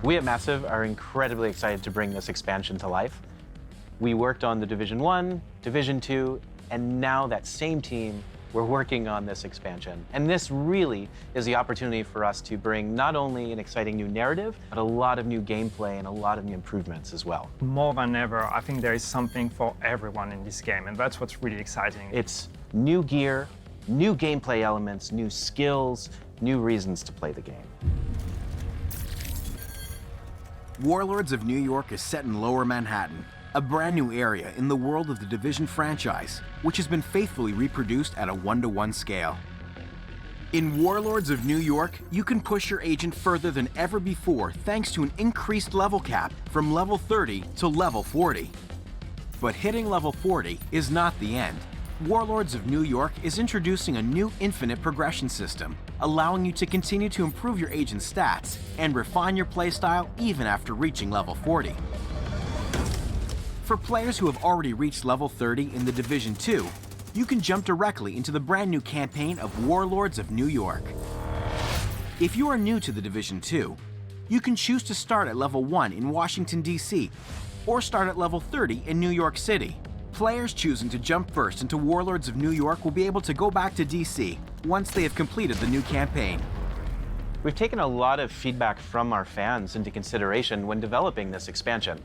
We at Massive are incredibly excited to bring this expansion to life. We worked on the Division 1, Division 2, and now that same team, we're working on this expansion. And this really is the opportunity for us to bring not only an exciting new narrative, but a lot of new gameplay and a lot of new improvements as well. More than ever, I think there is something for everyone in this game, and that's what's really exciting. It's new gear, new gameplay elements, new skills, new reasons to play the game. Warlords of New York is set in Lower Manhattan, a brand new area in the world of the Division franchise, which has been faithfully reproduced at a 1-to-1 scale. In Warlords of New York, you can push your agent further than ever before thanks to an increased level cap from level 30 to level 40. But hitting level 40 is not the end. Warlords of New York is introducing a new infinite progression system, allowing you to continue to improve your agent's stats and refine your playstyle even after reaching level 40. For players who have already reached level 30 in the Division 2, you can jump directly into the brand new campaign of Warlords of New York. If you are new to the Division 2, you can choose to start at level 1 in Washington, D.C., or start at level 30 in New York City. Players choosing to jump first into Warlords of New York will be able to go back to DC once they have completed the new campaign. We've taken a lot of feedback from our fans into consideration when developing this expansion.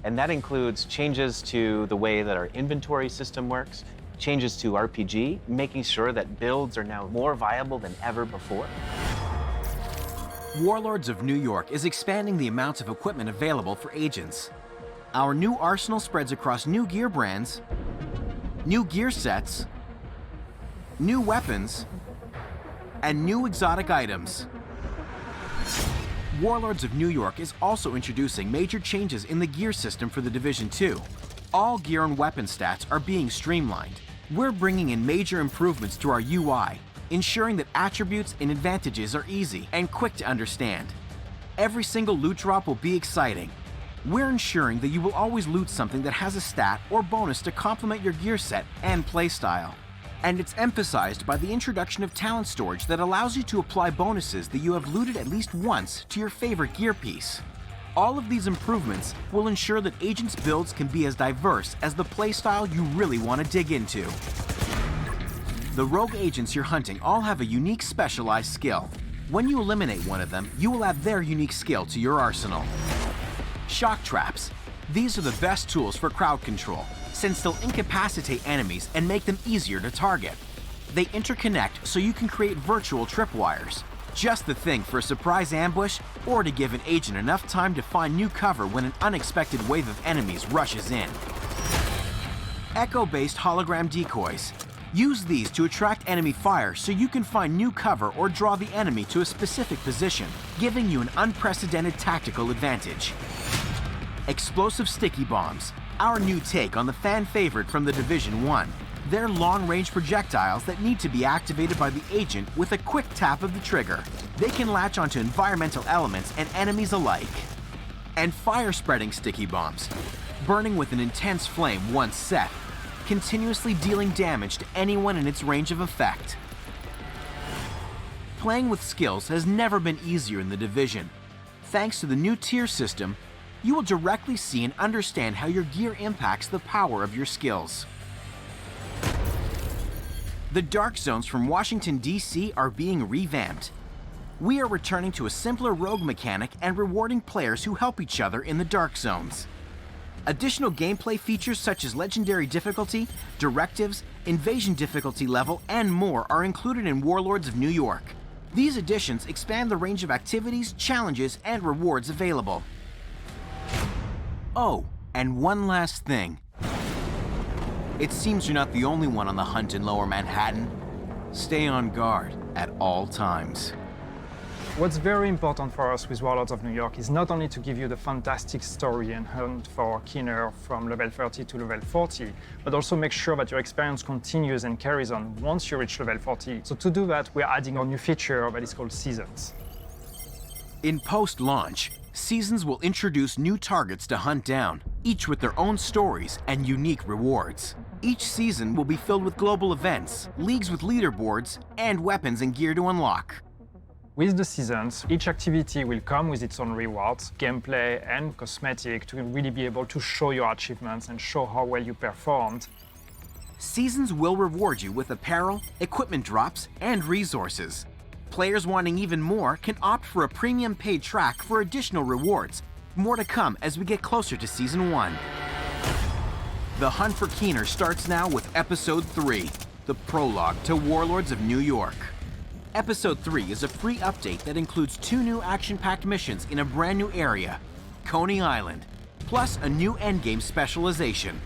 And that includes changes to the way that our inventory system works, changes to RPG, making sure that builds are now more viable than ever before. Warlords of New York is expanding the amount of equipment available for agents. Our new arsenal spreads across new gear brands, new gear sets, new weapons, and new exotic items. Warlords of New York is also introducing major changes in the gear system for the Division 2. All gear and weapon stats are being streamlined. We're bringing in major improvements to our UI, ensuring that attributes and advantages are easy and quick to understand. Every single loot drop will be exciting. We're ensuring that you will always loot something that has a stat or bonus to complement your gear set and playstyle. And it's emphasized by the introduction of talent storage that allows you to apply bonuses that you have looted at least once to your favorite gear piece. All of these improvements will ensure that agents' builds can be as diverse as the playstyle you really want to dig into. The rogue agents you're hunting all have a unique specialized skill. When you eliminate one of them, you will add their unique skill to your arsenal. Shock traps. These are the best tools for crowd control, since they'll incapacitate enemies and make them easier to target. They interconnect so you can create virtual tripwires. Just the thing for a surprise ambush or to give an agent enough time to find new cover when an unexpected wave of enemies rushes in. Echo-based hologram decoys. Use these to attract enemy fire so you can find new cover or draw the enemy to a specific position, giving you an unprecedented tactical advantage. Explosive sticky bombs, our new take on the fan favorite from the Division 1. They're long-range projectiles that need to be activated by the agent with a quick tap of the trigger. They can latch onto environmental elements and enemies alike. And fire-spreading sticky bombs, burning with an intense flame once set, continuously dealing damage to anyone in its range of effect. Playing with skills has never been easier in the Division. Thanks to the new tier system, you will directly see and understand how your gear impacts the power of your skills. The Dark Zones from Washington, D.C. are being revamped. We are returning to a simpler rogue mechanic and rewarding players who help each other in the Dark Zones. Additional gameplay features such as legendary difficulty, directives, invasion difficulty level, and more are included in Warlords of New York. These additions expand the range of activities, challenges, and rewards available. Oh, and one last thing. It seems you're not the only one on the hunt in Lower Manhattan. Stay on guard at all times. What's very important for us with Warlords of New York is not only to give you the fantastic story and hunt for Keener from level 30 to level 40, but also make sure that your experience continues and carries on once you reach level 40. So to do that, we're adding a new feature that is called Seasons. In post-launch, Seasons will introduce new targets to hunt down, each with their own stories and unique rewards. Each season will be filled with global events, leagues with leaderboards, and weapons and gear to unlock. With the seasons, each activity will come with its own rewards, gameplay and cosmetic to really be able to show your achievements and show how well you performed. Seasons will reward you with apparel, equipment drops, and resources. Players wanting even more can opt for a premium paid track for additional rewards. More to come as we get closer to Season 1. The hunt for Keener starts now with Episode 3, the prologue to Warlords of New York. Episode 3 is a free update that includes 2 new action-packed missions in a brand new area, Coney Island, plus a new endgame specialization.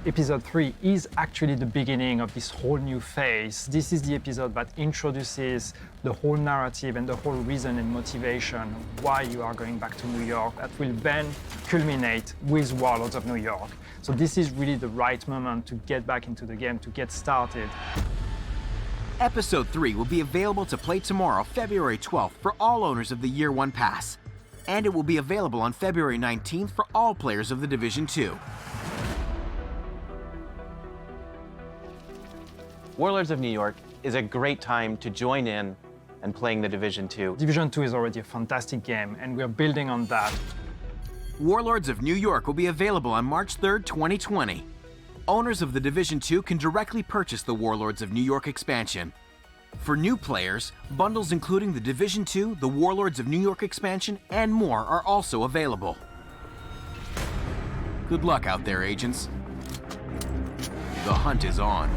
Episode 3 is actually the beginning of this whole new phase. This is the episode that introduces the whole narrative and the whole reason and motivation why you are going back to New York that will then culminate with Warlords of New York. So this is really the right moment to get back into the game, to get started. Episode 3 will be available to play tomorrow, February 12th, for all owners of the Year 1 Pass. And it will be available on February 19th for all players of the Division 2. Warlords of New York is a great time to join in and playing the Division 2. Division 2 is already a fantastic game, and we're building on that. Warlords of New York will be available on March 3rd, 2020. Owners of the Division 2 can directly purchase the Warlords of New York expansion. For new players, bundles including the Division 2, the Warlords of New York expansion, and more are also available. Good luck out there, agents. The hunt is on.